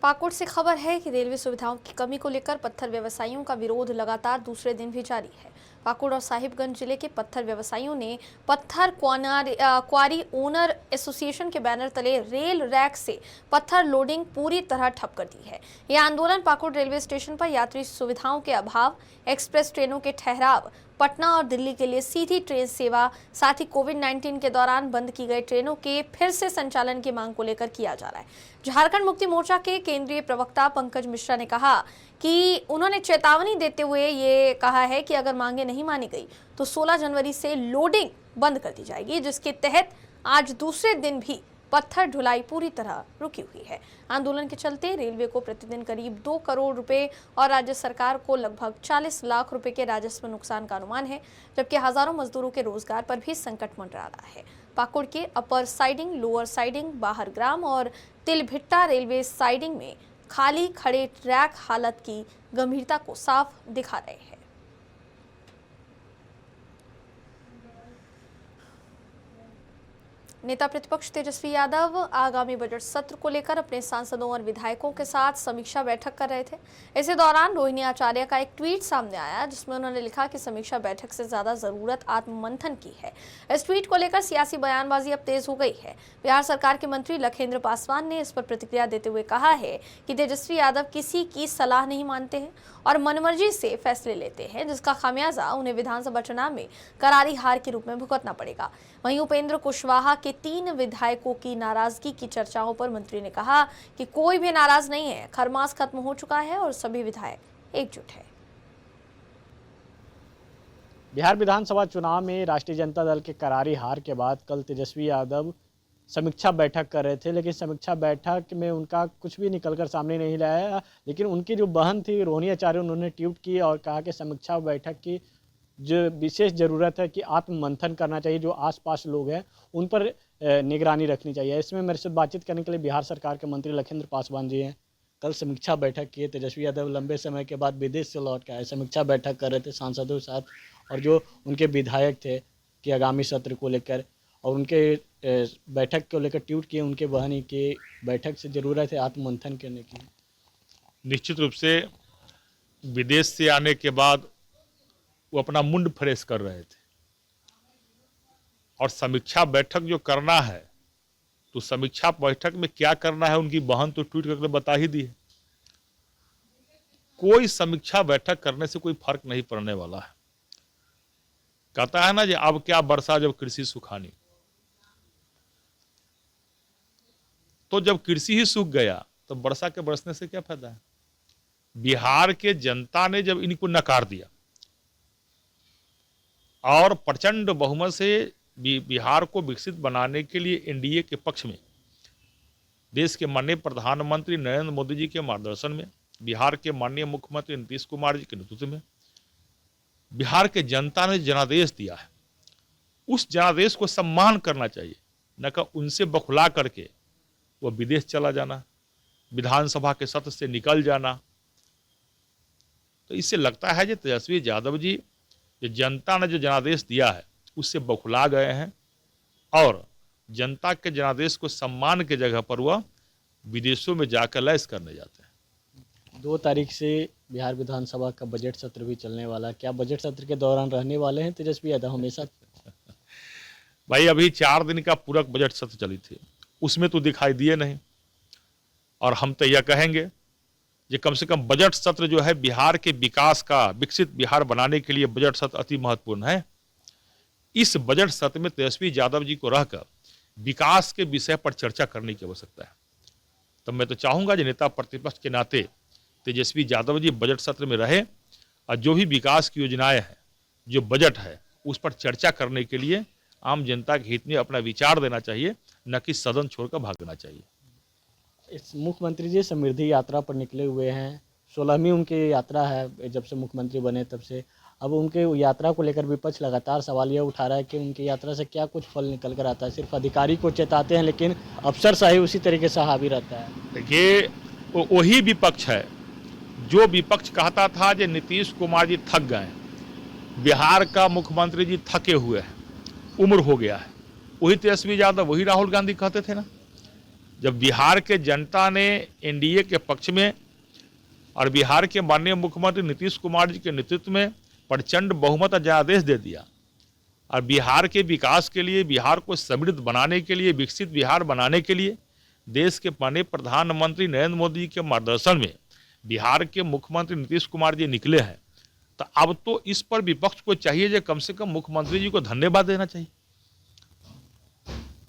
पाकुड़ से खबर है कि रेलवे सुविधाओं की कमी को लेकर पत्थर व्यवसायियों का विरोध लगातार दूसरे दिन भी जारी है। पाकुड़ और साहिबगंज जिले के पत्थर व्यवसायियों ने पत्थर क्वारी ओनर एसोसिएशन के बैनर तले रेल रैक से पत्थर लोडिंग पूरी तरह ठप कर दी है। यह आंदोलन पाकुड़ रेलवे स्टेशन पर यात्री सुविधाओं के अभाव, एक्सप्रेस ट्रेनों के ठहराव, पटना और दिल्ली के लिए सीधी ट्रेन सेवा, साथ ही कोविड-19 के दौरान बंद की गई ट्रेनों के फिर से संचालन की मांग को लेकर किया जा रहा है। झारखंड मुक्ति मोर्चा के केंद्रीय प्रवक्ता पंकज मिश्रा ने कहा कि उन्होंने चेतावनी देते हुए ये कहा है कि अगर मांगे नहीं मानी गई तो 16 जनवरी से लोडिंग बंद कर दी जाएगी, जिसके तहत आज दूसरे दिन भी पत्थर ढुलाई पूरी तरह रुकी हुई है। आंदोलन के चलते रेलवे को प्रतिदिन करीब 2 करोड़ रुपए और राज्य सरकार को लगभग 40 लाख रुपए के राजस्व नुकसान का अनुमान है, जबकि हजारों मजदूरों के रोजगार पर भी संकट मंडरा रहा है। पाकुड़ के अपर साइडिंग, लोअर साइडिंग, बाहर ग्राम और तिलभिट्टा रेलवे साइडिंग में खाली खड़े ट्रैक हालत की गंभीरता को साफ दिखा रहे हैं। नेता प्रतिपक्ष तेजस्वी यादव आगामी बजट सत्र को लेकर अपने सांसदों और विधायकों के साथ समीक्षा बैठक कर रहे थे। इसी दौरान रोहिणी आचार्य का एक ट्वीट सामने आया, जिसमें उन्होंने लिखा कि समीक्षा बैठक से ज्यादा जरूरत आत्ममंथन की है। इस ट्वीट को लेकर सियासी बयानबाजी अब तेज हो गई है। बिहार सरकार के मंत्री लखेंद्र पासवान ने इस पर प्रतिक्रिया देते हुए कहा है कि तेजस्वी यादव किसी की सलाह नहीं मानते हैं और मनमर्जी से फैसले लेते हैं, जिसका खामियाजा उन्हें विधानसभा चुनाव में करारी हार के रूप में भुगतना पड़ेगा। वहीं उपेंद्र कुशवाहा के 3 विधायकों की नाराजगी की चर्चाओं पर मंत्री ने कहा कि कोई भी नाराज नहीं है, खरमास खत्म हो चुका है और सभी विधायक एकजुट है। बिहार विधानसभा चुनाव में राष्ट्रीय जनता दल के करारी हार के बाद कल तेजस्वी यादव समीक्षा बैठक कर रहे थे, लेकिन समीक्षा बैठक में उनका कुछ भी निकलकर सामने नहीं लाया। लेकिन उनकी जो बहन थी रोहिणी आचार्य, उन्होंने ट्वीट की और कहा कि समीक्षा बैठक की जो विशेष ज़रूरत है कि आत्ममंथन करना चाहिए, जो आसपास लोग हैं उन पर निगरानी रखनी चाहिए। इसमें मेरे से बातचीत करने के लिए बिहार सरकार के मंत्री लखेंद्र पासवान जी हैं। कल समीक्षा बैठक किए, तेजस्वी यादव लंबे समय के बाद विदेश से लौट के आए, समीक्षा बैठक कर रहे थे सांसदों के साथ और जो उनके विधायक थे कि आगामी सत्र को लेकर, और उनके बैठक को लेकर ट्वीट किए उनके बहन की बैठक से ज़रूरत है आत्ममंथन करने की। निश्चित रूप से विदेश से आने के बाद वो अपना मुंड फ्रेश कर रहे थे और समीक्षा बैठक जो करना है तो समीक्षा बैठक में क्या करना है उनकी बहन तो ट्वीट करके बता ही दी है। कोई समीक्षा बैठक करने से कोई फर्क नहीं पड़ने वाला है। कहता है ना कि अब क्या बरसा जब कृषि सुखानी, तो जब कृषि ही सूख गया तो वर्षा के बरसने से क्या फायदा है। बिहार के जनता ने जब इनको नकार दिया और प्रचंड बहुमत से बिहार को विकसित बनाने के लिए एनडीए के पक्ष में देश के माननीय प्रधानमंत्री नरेंद्र मोदी जी के मार्गदर्शन में, बिहार के माननीय मुख्यमंत्री नीतीश कुमार जी के नेतृत्व में बिहार के जनता ने जनादेश दिया है। उस जनादेश को सम्मान करना चाहिए, न कि उनसे बखुला करके वो विदेश चला जाना, विधानसभा के सत्र से निकल जाना। तो इससे लगता है कि तेजस्वी यादव जी जो जनता ने जो जनादेश दिया है उससे बखुला गए हैं और जनता के जनादेश को सम्मान के जगह पर वह विदेशों में जाकर लैस करने जाते हैं। 2 तारीख से बिहार विधानसभा का बजट सत्र भी चलने वाला है। क्या बजट सत्र के दौरान रहने वाले हैं तेजस्वी यादव हमेशा? भाई अभी 4 दिन का पूरक बजट सत्र चली थी, उसमें तो दिखाई दिए नहीं। और हम तो यह कहेंगे कि कम से कम बजट सत्र जो है बिहार के विकास का, विकसित बिहार बनाने के लिए बजट सत्र अति महत्वपूर्ण है। इस बजट सत्र में तेजस्वी यादव जी को रहकर विकास के विषय पर चर्चा करने की आवश्यकता है। तो मैं तो चाहूँगा कि नेता प्रतिपक्ष के नाते तेजस्वी यादव जी बजट सत्र में रहे और जो भी विकास की योजनाएं हैं, जो बजट है, उस पर चर्चा करने के लिए आम जनता के हित में अपना विचार देना चाहिए, न कि सदन छोड़कर भागना चाहिए। इस मुख्यमंत्री जी समृद्धि यात्रा पर निकले हुए हैं, 16वीं उनकी यात्रा है जब से मुख्यमंत्री बने तब से। अब उनके यात्रा को लेकर विपक्ष लगातार सवाल यह उठा रहा है कि उनकी यात्रा से क्या कुछ फल निकल कर आता है। सिर्फ अधिकारी को चेताते हैं लेकिन अफसरशाही उसी तरीके से हावी रहता है। देखिए, वही विपक्ष है जो विपक्ष कहता था कि नीतीश कुमार जी थक गए, बिहार का मुख्यमंत्री जी थके हुए हैं, उम्र हो गया है। वही तेजस्वी यादव, वही राहुल गांधी कहते थे ना। जब बिहार के जनता ने एनडीए के पक्ष में और बिहार के माननीय मुख्यमंत्री नीतीश कुमार जी के नेतृत्व में प्रचंड बहुमत जनादेश दे दिया और बिहार के विकास के लिए, बिहार को समृद्ध बनाने के लिए, विकसित बिहार बनाने के लिए देश के माननीय प्रधानमंत्री नरेंद्र मोदी जी के मार्गदर्शन में बिहार के मुख्यमंत्री नीतीश कुमार जी निकले हैं, तो अब तो इस पर विपक्ष को चाहिए जो कम से कम मुख्यमंत्री जी को धन्यवाद देना चाहिए।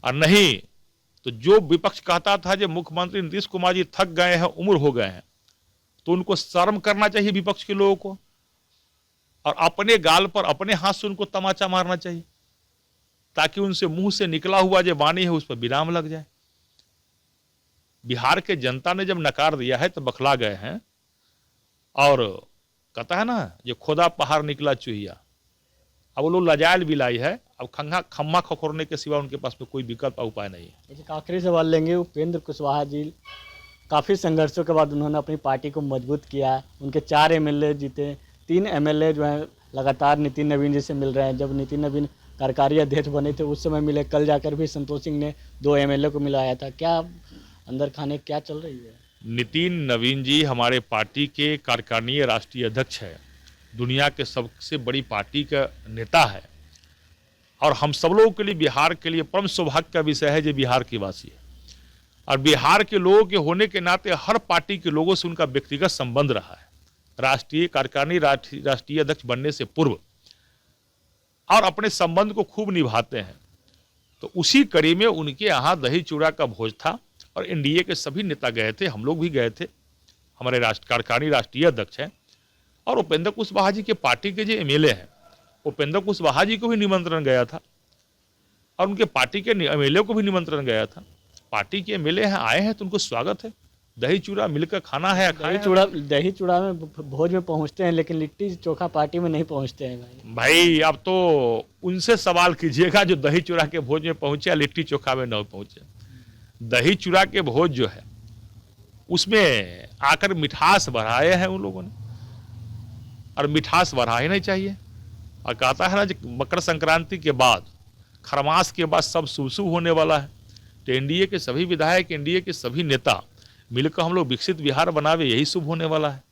और नहीं तो जो विपक्ष कहता था जो मुख्यमंत्री नीतीश कुमार जी थक गए हैं, उम्र हो गए हैं, तो उनको शर्म करना चाहिए विपक्ष के लोगों को और अपने गाल पर अपने हाथ से उनको तमाचा मारना चाहिए ताकि उनसे मुंह से निकला हुआ जो वाणी है उस पर विराम लग जाए। बिहार के जनता ने जब नकार दिया है तो बखला गए हैं और कहता है ना जो खोदा पहाड़ निकला चूहिया, अब वो लोग लजायल बिलाई है, अब खम्मा खखोरने के सिवा उनके पास में कोई विकल्प उपाय नहीं है। एक आखिरी सवाल लेंगे। उपेंद्र कुशवाहा जी काफ़ी संघर्षों के बाद उन्होंने अपनी पार्टी को मजबूत किया, उनके 4 एमएलए जीते, 3 एमएलए जो हैं लगातार नितिन नवीन जी से मिल रहे हैं। जब नितिन नवीन कार्यकारी अध्यक्ष बने थे उस समय मिले, कल जाकर भी संतोष सिंह ने 2 एमएलए को मिलाया था। क्या अंदर खाने क्या चल रही है? नितिन नवीन जी हमारे पार्टी के कार्यकारिणी राष्ट्रीय अध्यक्ष है, दुनिया के सबसे बड़ी पार्टी का नेता है और हम सब लोगों के लिए, बिहार के लिए परम सौभाग्य का विषय है जो बिहार के वासी है और बिहार के लोगों के होने के नाते हर पार्टी के लोगों से उनका व्यक्तिगत संबंध रहा है राष्ट्रीय कार्यकारिणी राष्ट्रीय अध्यक्ष बनने से पूर्व और अपने संबंध को खूब निभाते हैं। तो उसी कड़ी में उनके यहाँ दही चूड़ा का भोज था और एनडीए के सभी नेता गए थे, हम लोग भी गए थे, हमारे कार्यकारिणी राष्ट्रीय अध्यक्ष हैं और उपेंद्र कुशवाहा जी के पार्टी के जो एमएलए हैं, उपेंद्र कुशवाहा जी को भी निमंत्रण गया था और उनके पार्टी के एमएलए को भी निमंत्रण गया था। पार्टी के एमएलए हैं, आए हैं तो उनको स्वागत है, दही चूड़ा मिलकर खाना है। दही चूड़ा में भोज में पहुंचते हैं लेकिन लिट्टी चोखा पार्टी में नहीं पहुंचते हैं भाई अब तो उनसे सवाल कीजिएगा जो दही चूड़ा के भोज में पहुंचे या लिट्टी चोखा में न पहुंचे। दही चूड़ा के भोज जो है उसमें आकर मिठास बढ़ाए हैं उन लोगों ने और मिठास बढ़ाए नहीं चाहिए। और कहता है ना जो मकर संक्रांति के बाद, खरमास के बाद सब शुभ शुभ होने वाला है, तो एनडीए के सभी विधायक, एनडीए के सभी नेता मिलकर हम लोग विकसित बिहार बनावे, यही शुभ होने वाला है।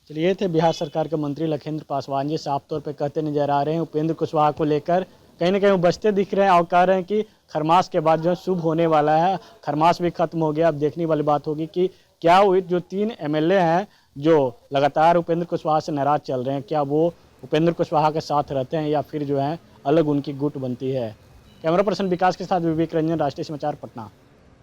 चलिए, ये थे बिहार सरकार के मंत्री लखिंद्र पासवान जी, साफ तौर पे कहते नजर आ रहे हैं उपेंद्र कुशवाहा को लेकर कहीं ना कहीं वो बचते दिख रहे हैं और कह रहे हैं कि खरमास के बाद जो है शुभ होने वाला है। खरमास भी खत्म हो गया, अब देखने वाली बात होगी कि क्या हुई जो 3 एमएलए हैं जो लगातार उपेंद्र कुशवाहा से नाराज चल रहे हैं, क्या वो उपेंद्र कुशवाहा के साथ रहते हैं या फिर जो है अलग उनकी गुट बनती है। कैमरा पर्सन विकास के साथ विवेक रंजन, राष्ट्रीय समाचार, पटना।